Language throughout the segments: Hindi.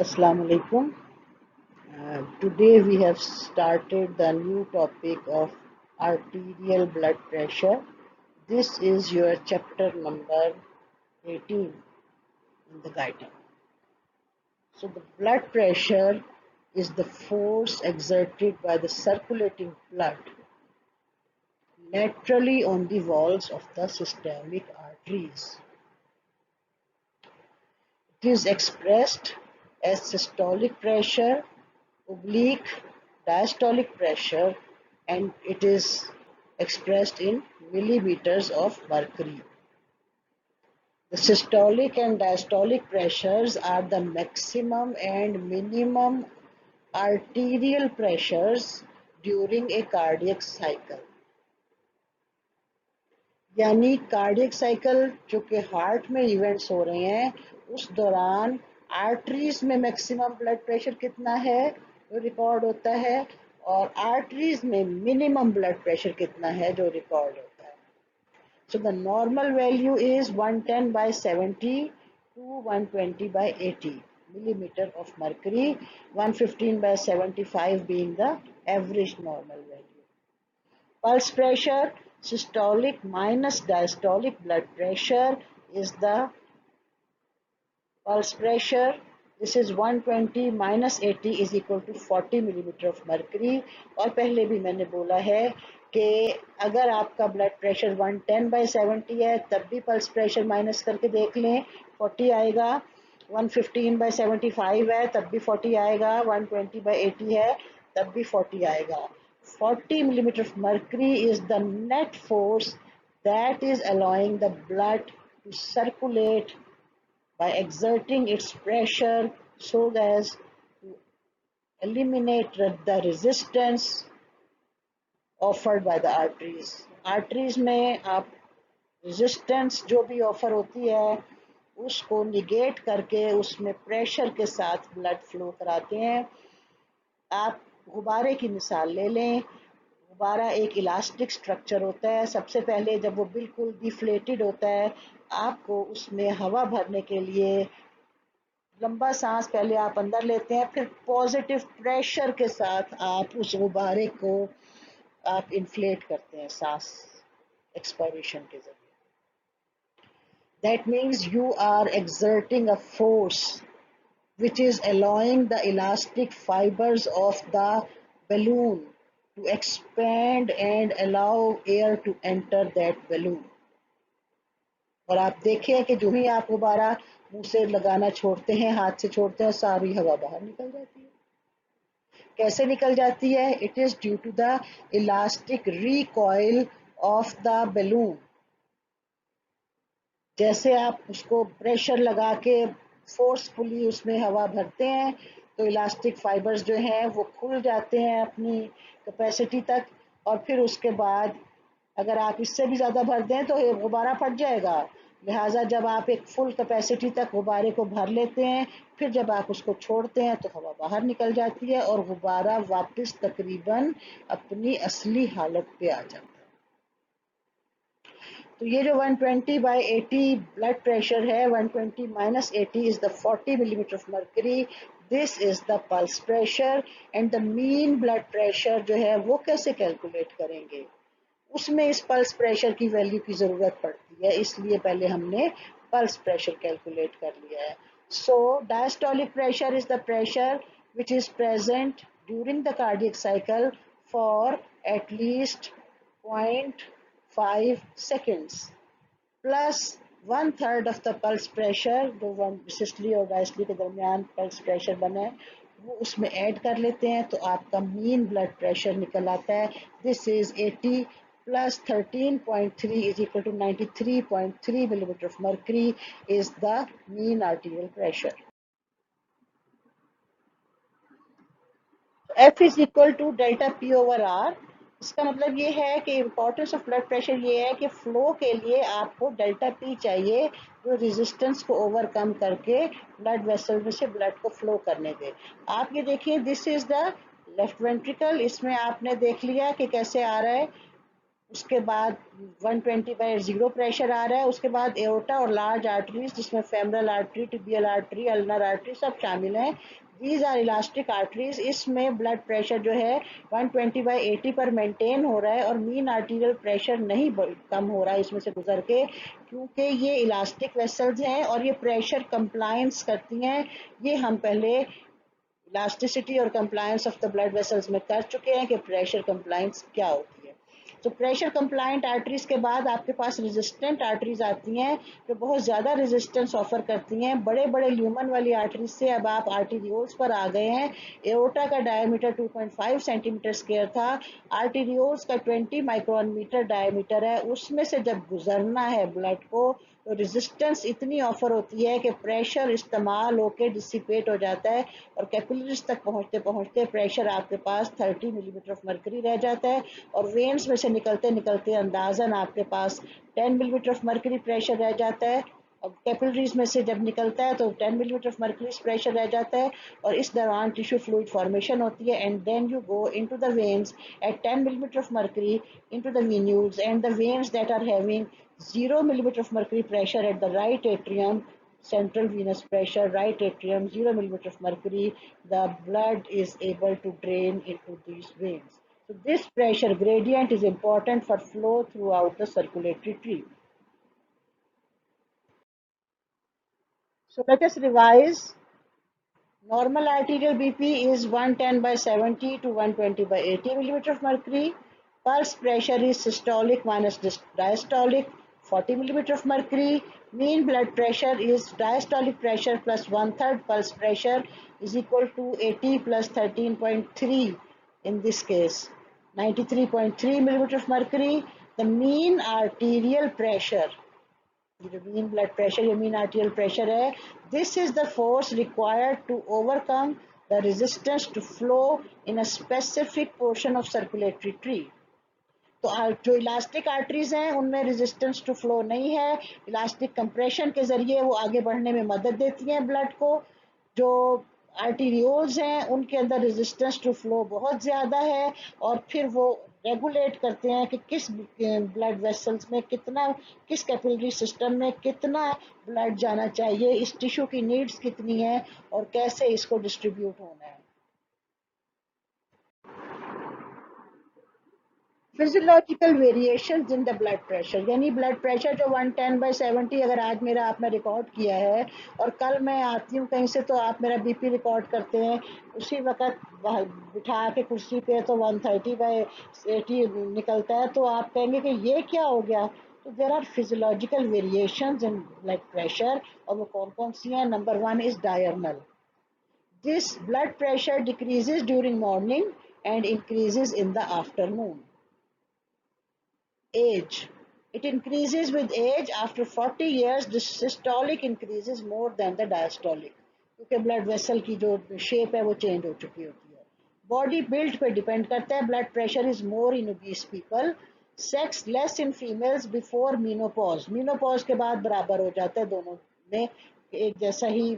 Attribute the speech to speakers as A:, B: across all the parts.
A: Assalamu alaikum. Today we have started the new topic of arterial blood pressure. This is your chapter number 18 in the guiding. So the blood pressure is the force exerted by the circulating blood laterally on the walls of the systemic arteries. It is expressed as systolic pressure, oblique diastolic pressure, and it is expressed in millimeters of mercury. The systolic and diastolic pressures are the maximum and minimum arterial pressures during a cardiac cycle. यानी कार्डियक साइकिल जो कि हार्ट में इवेंट्स हो रहे हैं उस दौरान आर्टरीज में मैक्सिमम ब्लड प्रेशर कितना है जो रिकॉर्ड होता है और आर्टरीज में मिनिमम ब्लड प्रेशर कितना है जो रिकॉर्ड होता है. So the normal value is 110 by 70 to 120 by 80 millimeter of mercury, 115 by 75 being the average normal value. Pulse pressure, systolic minus diastolic blood pressure is the pulse pressure. This is 120 minus 80 is equal to 40 millimeter of mercury. और पहले भी मैंने बोला है कि अगर आपका ब्लड प्रेशर 110 by 70 है तब भी पल्स प्रेशर माइनस करके देख लें 40 आएगा. 115 by 75 है तब भी 40 आएगा. 120 by 80 है तब भी 40 आएगा. 40 millimeter of mercury is the net force that is allowing the blood to circulate by exerting its pressure so as to eliminate the resistance offered by the arteries. Arteries में आप resistance जो भी ऑफर होती है उसको निगेट करके उसमें प्रेशर के साथ ब्लड फ्लो कराते हैं. आप गुब्बारे की मिसाल ले लें. गुब्बारा एक इलास्टिक स्ट्रक्चर होता है. सबसे पहले जब वो बिल्कुल डिफ्लेटेड होता है आपको उसमें हवा भरने के लिए लंबा सांस पहले आप अंदर लेते हैं फिर पॉजिटिव प्रेशर के साथ आप उस गुब्बारे को आप इन्फ्लेट करते हैं सांस एक्सपायरेशन के जरिए. That means you are exerting a force which is allowing the elastic fibers of the balloon to expand and allow air to enter that balloon. और आप देखिए कि जो ही आप गुब्बारा मुंह से लगाना छोड़ते हैं हाथ से छोड़ते हैं सारी हवा बाहर निकल जाती है. कैसे निकल जाती है? It is due to the elastic recoil of the balloon. जैसे आप उसको प्रेशर लगा के फोर्सफुली उसमें हवा भरते हैं तो इलास्टिक फाइबर्स जो हैं वो खुल जाते हैं अपनी कैपेसिटी तक और फिर उसके बाद अगर आप इससे भी ज़्यादा भर दें तो ये गुब्बारा फट जाएगा. लिहाजा जब आप एक फुल कैपेसिटी तक गुब्बारे को भर लेते हैं फिर जब आप उसको छोड़ते हैं तो हवा बाहर निकल जाती है और गुब्बारा वापस तकरीबन अपनी असली हालत पे आ जाता है. तो ये जो 120 by 80 ब्लड प्रेशर है 120 minus 80 is the 40 millimeter of mercury. This is the pulse pressure and the mean blood pressure जो है वो कैसे कैलकुलेट करेंगे उसमें इस पल्स प्रेशर की वैल्यू की ज़रूरत पड़ती है इसलिए पहले हमने पल्स प्रेशर कैलकुलेट कर लिया है. So diastolic pressure is the pressure which is present during the cardiac cycle for at least 0.5 seconds plus 1/3 of the pulse pressure जो सिस्टली और डायस्टली के दरमियान पल्स प्रेशर बना है वो उसमें ऐड कर लेते हैं तो आपका मीन ब्लड प्रेशर निकल आता है. This is 80 plus 13.3 is equal to 93.3 millimeter of mercury is the mean arterial pressure. F is equal to delta P over R. इसका मतलब ये है कि इम्पोर्टेंस ऑफ ब्लड प्रेशर ये है कि फ्लो के लिए आपको डेल्टा पी चाहिए जो रेजिस्टेंस को ओवरकम करके ब्लड वेसल में से ब्लड को फ्लो करने दे. आप ये देखिए this is the left ventricle. इसमें आपने देख लिया कि कैसे आ रहा है उसके बाद 120/0 प्रेशर आ रहा है। उसके बाद एओर्टा और लार्ज आर्टरीज जिसमें femoral artery, tibial artery, ulnar artery सब शामिल हैं। These are elastic arteries. इसमें ब्लड प्रेशर जो है 120/80 पर मेंटेन हो रहा है और मीन आर्टीरियल प्रेशर नहीं कम हो रहा है इसमें से गुजर के, क्योंकि ये इलास्टिक वेसल्स हैं और ये प्रेशर कंप्लायंस करती हैं। ये हम पहले इलास्टिसिटी और compliance of the blood vessels में कर चुके हैं कि प्रेशर कंप्लायंस क्या होती है। तो प्रेशर कंप्लायंट आर्टरीज के बाद आपके पास रेजिस्टेंट आर्टरीज आती हैं जो बहुत ज़्यादा रेजिस्टेंस ऑफर करती हैं। बड़े बड़े ल्यूमन वाली आर्टरीज से अब आप आर्टीरियोल्स पर आ गए हैं। एओर्टा का डायमीटर 2.5 सेंटीमीटर स्क्वायर था, आर्टीरियोल्स का 20 माइक्रोन मीटर डायमीटर है। उसमें से जब गुजरना है ब्लड को तो रेजिस्टेंस इतनी ऑफर होती है कि प्रेशर इस्तेमाल होकर डिसिपेट हो जाता है और कैपिलरीज तक पहुंचते पहुंचते प्रेशर आपके पास 30 मिलीमीटर ऑफ मर्करी रह जाता है और वेन्स में से निकलते निकलते अंदाजन आपके पास 10 मिलीमीटर ऑफ मर्करी प्रेशर रह जाता है। और कैपिलरीज में से जब निकलता है तो 10 मिलीमीटर ऑफ मर्करी प्रेशर रह जाता है और इस दौरान टिश्यू फ्लूइड फॉर्मेशन होती है and then you go into the veins at 10 millimeter of mercury into the venules, and the veins that are having 0 millimeter of mercury pressure at the right atrium, central venous pressure, right atrium, 0 millimeter of mercury, the blood is able to drain into these veins. So this pressure gradient is important for flow throughout the circulatory tree. So let us revise. Normal arterial BP is 110/70 to 120/80 millimeter of mercury. Pulse pressure is systolic minus diastolic 40 millimeter of mercury. Mean blood pressure is diastolic pressure plus one third pulse pressure is equal to 80 plus 13.3 in this case 93.3 millimeter of mercury. The mean arterial pressure, जो mean blood pressure या mean arterial pressure है, this is the force required to overcome the resistance to flow in a specific portion of circulatory tree. तो जो इलास्टिक आर्टरीज हैं उनमें रेजिस्टेंस टू फ्लो नहीं है, इलास्टिक कंप्रेशन के जरिए वो आगे बढ़ने में मदद देती हैं ब्लड को। जो आर्टीरियोल्स हैं उनके अंदर रेजिस्टेंस टू फ्लो बहुत ज़्यादा है और फिर वो रेगुलेट करते हैं कि किस ब्लड वेसल्स में कितना, किस कैपिलरी सिस्टम में कितना ब्लड जाना चाहिए, इस टिश्यू की नीड्स कितनी है और कैसे इसको डिस्ट्रीब्यूट होना है। Physiological variation in the blood pressure, यानी ब्लड प्रेशर जो 110/70 अगर आज मेरा आपने रिकॉर्ड किया है और कल मैं आती हूँ कहीं से तो आप मेरा बीपी रिकॉर्ड करते हैं, उसी वक्त बिठा के कुर्सी पे तो 130/80 निकलता है, तो आप कहेंगे कि ये क्या हो गया। तो there are physiological variations in blood pressure और वो कौन कौन सी हैं। Number one is diurnal. This blood pressure decreases during morning and increases in the afternoon. Age. It increases with age. After 40 years, the systolic increases more than the diastolic, क्योंकि ब्लड वेसल की जो शेप है वो चेंज हो चुकी होती है। बॉडी बिल्ड पे डिपेंड करता है। Blood pressure is more in obese people. Sex less in females before menopause. Menopause के बाद बराबर हो जाता है दोनों में, एक जैसा ही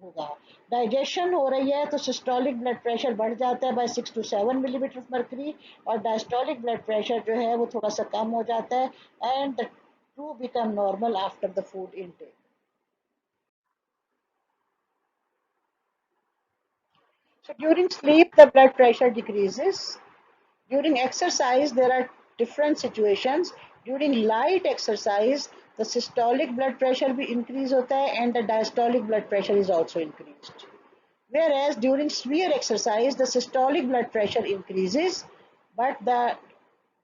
A: होगा। डाइजेशन हो रही है तो सिस्टोलिक ब्लड प्रेशर बढ़ जाता है by 6 to 7 millimetre of mercury और डायस्टोलिक ब्लड प्रेशर जो है वो थोड़ा सा कम हो जाता है and the to become normal after the food intake. So during sleep the blood pressure decreases. During exercise there are different situations. During light exercise the systolic blood pressure भी increase होता है and the diastolic blood pressure is also increased. Whereas during severe exercise, the systolic blood pressure increases, but the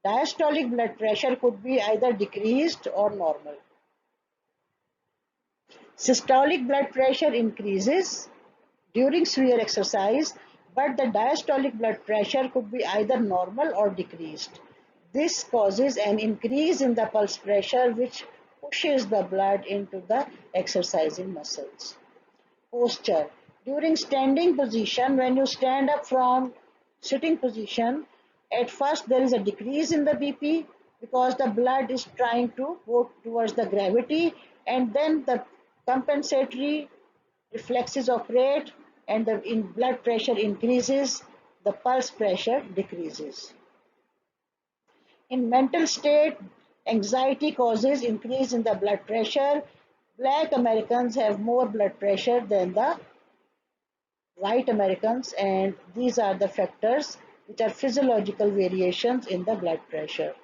A: diastolic blood pressure could be either decreased or normal. Systolic blood pressure increases during severe exercise, but the diastolic blood pressure could be either normal or decreased. This causes an increase in the pulse pressure, which pushes the blood into the exercising muscles. Posture. During standing position, when you stand up from sitting position, at first there is a decrease in the BP because the blood is trying to go towards the gravity, and then the compensatory reflexes operate and the blood pressure increases, the pulse pressure decreases. In mental state, anxiety causes increase in the blood pressure. Black Americans have more blood pressure than the white Americans, and these are the factors which are physiological variations in the blood pressure.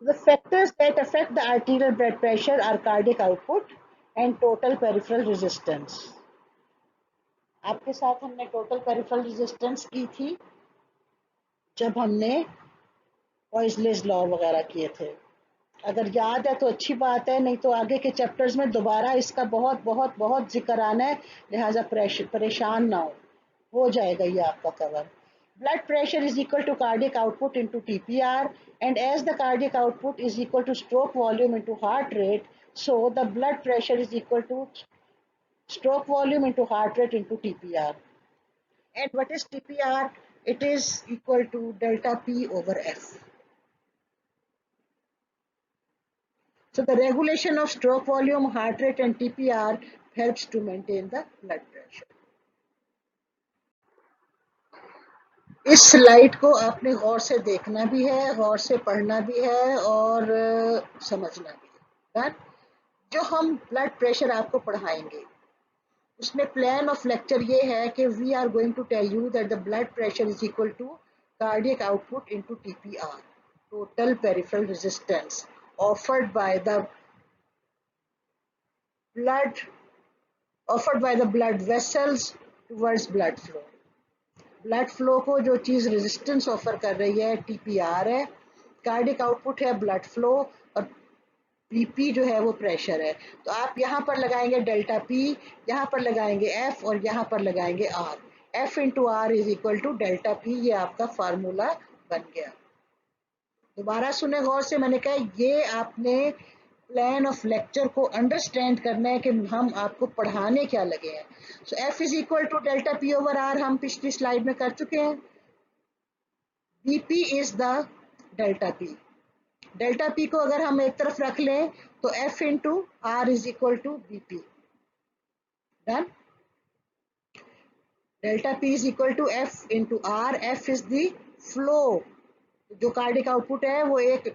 A: The factors that affect the arterial blood pressure are cardiac output and total peripheral resistance. आपके साथ हमने टोटल पेरिफेरल रेजिस्टेंस की थी जब हमने पॉइजलेस लॉ वगैरह किए थे। अगर याद है तो अच्छी बात है, नहीं तो आगे के चैप्टर्स में दोबारा इसका बहुत बहुत बहुत जिक्र आना है, लिहाजा परेशान ना हो जाएगा ये आपका cover. Blood pressure is equal to cardiac output into TPR, and as the cardiac output is equal to stroke volume into heart rate, so the blood pressure is equal to stroke volume into heart rate into TPR. And what is TPR? It is equal to delta P over F. So the regulation of stroke volume, heart rate and TPR helps to maintain the blood pressure. इस स्लाइड को आपने गौर से देखना भी है, गौर से पढ़ना भी है और समझना भी है। जो हम ब्लड प्रेशर आपको पढ़ाएंगे उसमें प्लान ऑफ लेक्चर ये है कि we are going to tell you that the blood pressure is equal to cardiac output into TPR, total peripheral resistance offered by the blood vessels towards blood flow. Blood flow को जो चीज़ रेजिस्टेंस ऑफर कर रही है टीपीआर है, कार्डिक आउटपुट है ब्लड फ्लो, और पीपी जो है वो प्रेशर है। तो आप यहाँ पर लगाएंगे डेल्टा पी, यहाँ पर लगाएंगे एफ और यहाँ पर लगाएंगे R. F into R is equal to delta P, ये आपका फार्मूला बन गया। दोबारा सुने गौर से, मैंने कहा ये आपने प्लान ऑफ लेक्चर को अंडरस्टैंड करना है कि हम आपको पढ़ाने क्या लगे हैं। So F is equal to delta P over R हम पिछली स्लाइड में कर चुके हैं। BP is the delta P. Delta P को अगर हम एक तरफ रख लें तो F into R is equal to BP. Done. Delta P is equal to F into R. F is the flow, जो कार्डिक आउटपुट है वो 1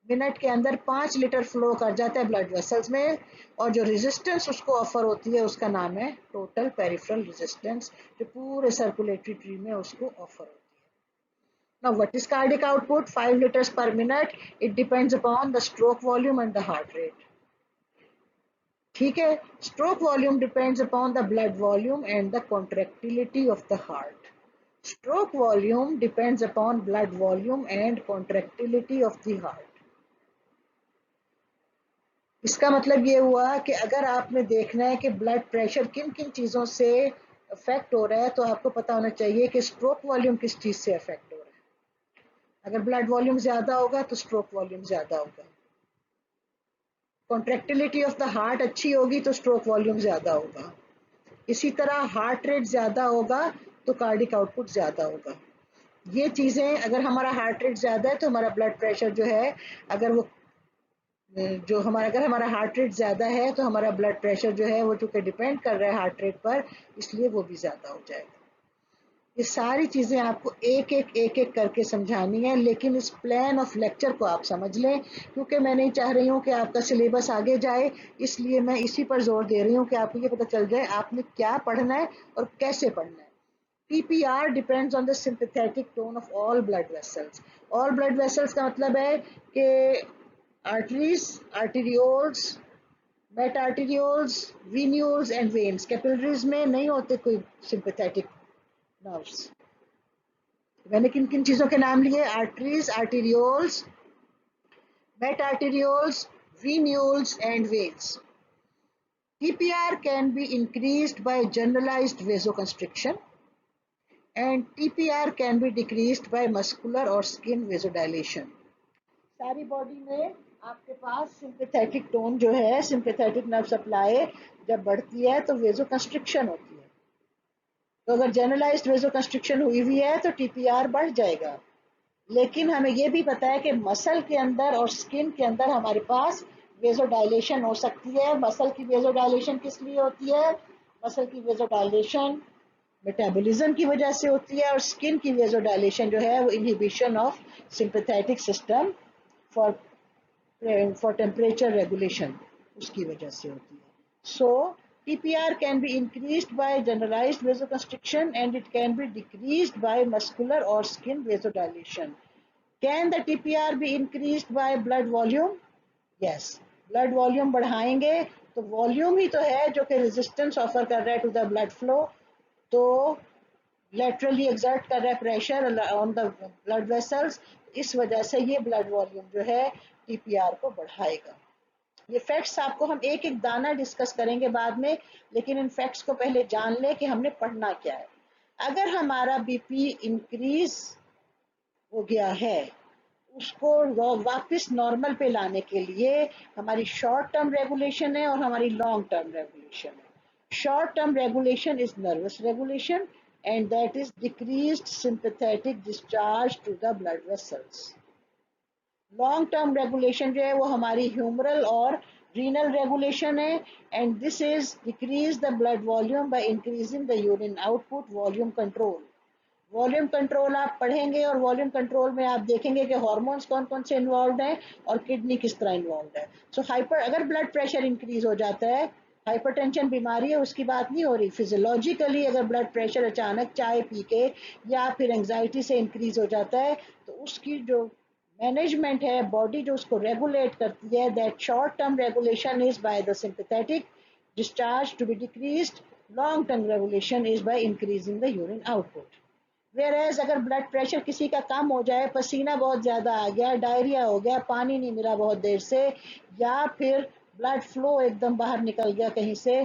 A: मिनट के अंदर 5 लीटर फ्लो कर जाता है ब्लड वेसल्स में, और जो रेजिस्टेंस उसको ऑफर होती है उसका नाम है टोटल पेरिफेरल रेजिस्टेंस, जो पूरे सर्कुलेटरी ट्री में उसको ऑफर होती है। Now what is cardiac output? 5 liters per minute. It depends upon the stroke volume and the heart rate. ठीक है, stroke volume depends upon the blood volume and the contractility of the heart. Stroke volume depends upon blood volume and contractility of the heart. इसका मतलब ये हुआ कि अगर आपने देखना है कि ब्लड प्रेशर किन किन चीज़ों से अफेक्ट हो रहा है, तो आपको पता होना चाहिए कि स्ट्रोक वॉल्यूम किस चीज़ से अफेक्ट हो रहा है। अगर ब्लड वॉल्यूम ज़्यादा होगा तो स्ट्रोक वॉल्यूम ज़्यादा होगा। कॉन्ट्रैक्टिलिटी ऑफ द हार्ट अच्छी होगी तो स्ट्रोक वॉल्यूम ज़्यादा होगा। इसी तरह हार्ट रेट ज़्यादा होगा तो कार्डिक आउटपुट ज़्यादा होगा। ये चीज़ें, अगर हमारा हार्ट रेट ज़्यादा है तो हमारा ब्लड प्रेशर जो है, अगर हमारा हार्ट रेट ज़्यादा है तो हमारा ब्लड प्रेशर जो है वो चूँकि डिपेंड कर रहा है हार्ट रेट पर, इसलिए वो भी ज़्यादा हो जाएगा। ये सारी चीज़ें आपको एक एक करके समझानी है, लेकिन इस प्लान ऑफ लेक्चर को आप समझ लें, क्योंकि मैं नहीं चाह रही हूँ कि आपका सिलेबस आगे जाए, इसलिए मैं इसी पर जोर दे रही हूँ कि आपको ये पता चल जाए आपने क्या पढ़ना है और कैसे पढ़ना है। PPR depends on the sympathetic tone of all blood vessels. All blood vessels का मतलब है कि arteries, arterioles, metarterioles, venules and veins. Capillaries में नहीं होते कोई सिंपैथेटिक नर्व्स। मैंने किन किन चीजों के नाम लिए? Arteries, arterioles, metarterioles, venules and veins. TPR can be increased by generalized vasoconstriction and TPR can be decreased by muscular or skin vasodilation. सारी बॉडी में आपके पास सिंपैथेटिक टोन जो है, सिंपैथेटिक नर्व सप्लाई जब बढ़ती है तो वेजोकंस्ट्रिक्शन होती है। तो अगर जनरलाइज्ड वेजोकंस्ट्रिक्शन हुई हुई है तो टीपीआर बढ़ जाएगा। लेकिन हमें ये भी पता है कि मसल के अंदर और स्किन के अंदर हमारे पास वेजोडाइलेशन हो सकती है। मसल की वेजोडाइलेशन किस लिए होती है? मसल की वेजोडाइलेशन मेटाबॉलिज्म की वजह से होती है, और स्किन की वेजोडाइलेशन जो है वो inhibition of sympathetic system for temperature regulation, उसकी वजह से होती है। सो TPR can be increased by generalized vasoconstriction and it can be decreased by muscular or skin vasodilation. Can the TPR be increased by blood volume? Yes. Blood volume बढ़ाएंगे तो वॉल्यूम ही तो है जो कि रेजिस्टेंस ऑफर कर रहा है टू द ब्लड फ्लो, तो लेटरली एग्जर्ट कर रहा है pressure on the blood vessels, इस वजह से ये ब्लड वॉल्यूम जो है टीपीआर को बढ़ाएगा। ये फैक्ट्स आपको हम एक एक दाना डिस्कस करेंगे बाद में, लेकिन इन फैक्ट्स को पहले जान लें कि हमने पढ़ना क्या है। अगर हमारा बीपी इंक्रीज हो गया है, उसको वापस नॉर्मल पे लाने के लिए हमारी शॉर्ट टर्म रेगुलेशन है और हमारी लॉन्ग टर्म रेगुलेशन है। Short term regulation is nervous regulation and that is decreased sympathetic discharge to the blood vessels. Long term regulation जो है वो हमारी ह्यूमरल और रीनल रेगुलेशन है, and this is decrease the blood volume by increasing the urine output volume control. Volume control आप पढ़ेंगे और वॉल्यूम कंट्रोल में आप देखेंगे कि हार्मोन्स कौन कौन से इन्वॉल्व हैं और किडनी किस तरह इन्वॉल्व है। सो हाइपर अगर ब्लड प्रेशर इंक्रीज हो जाता है, हाइपरटेंशन बीमारी है उसकी बात नहीं हो रही, फिजियोलॉजिकली अगर ब्लड प्रेशर अचानक चाय पी के या फिर एंजाइटी से इंक्रीज हो जाता है, तो उसकी जो मैनेजमेंट है, बॉडी जो उसको रेगुलेट करती है, that short term regulation is by the sympathetic discharge to be decreased, long term regulation is by increasing the urine output. Whereas एज अगर ब्लड प्रेशर किसी का कम हो जाए, पसीना बहुत ज़्यादा आ गया, डायरिया हो गया, पानी नहीं मिला बहुत देर से, या फिर ब्लड फ्लो एकदम बाहर निकल गया कहीं से,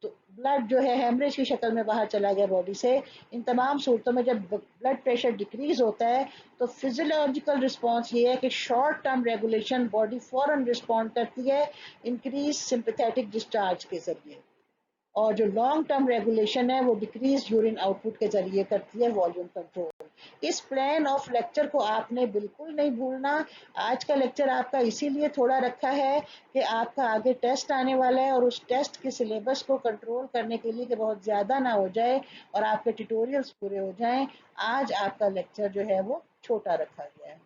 A: तो ब्लड जो है हेमरेज की शक्ल में बाहर चला गया बॉडी से, इन तमाम सूरतों में जब ब्लड प्रेशर डिक्रीज होता है तो फिजियोलॉजिकल रिस्पॉन्स ये है कि शॉर्ट टर्म रेगुलेशन बॉडी फौरन रिस्पॉन्ड करती है इंक्रीज सिंपैथेटिक डिस्चार्ज के जरिए, और जो लॉन्ग टर्म रेगुलेशन है वो डिक्रीज यूरिन आउटपुट के जरिए करती है वॉल्यूम कंट्रोल। इस प्लान ऑफ लेक्चर को आपने बिल्कुल नहीं भूलना। आज का लेक्चर आपका इसीलिए थोड़ा रखा है कि आपका आगे टेस्ट आने वाला है और उस टेस्ट के सिलेबस को कंट्रोल करने के लिए कि बहुत ज़्यादा ना हो जाए और आपके ट्यूटोरियल्स पूरे हो जाएं, आज आपका लेक्चर जो है वो छोटा रखा गया है।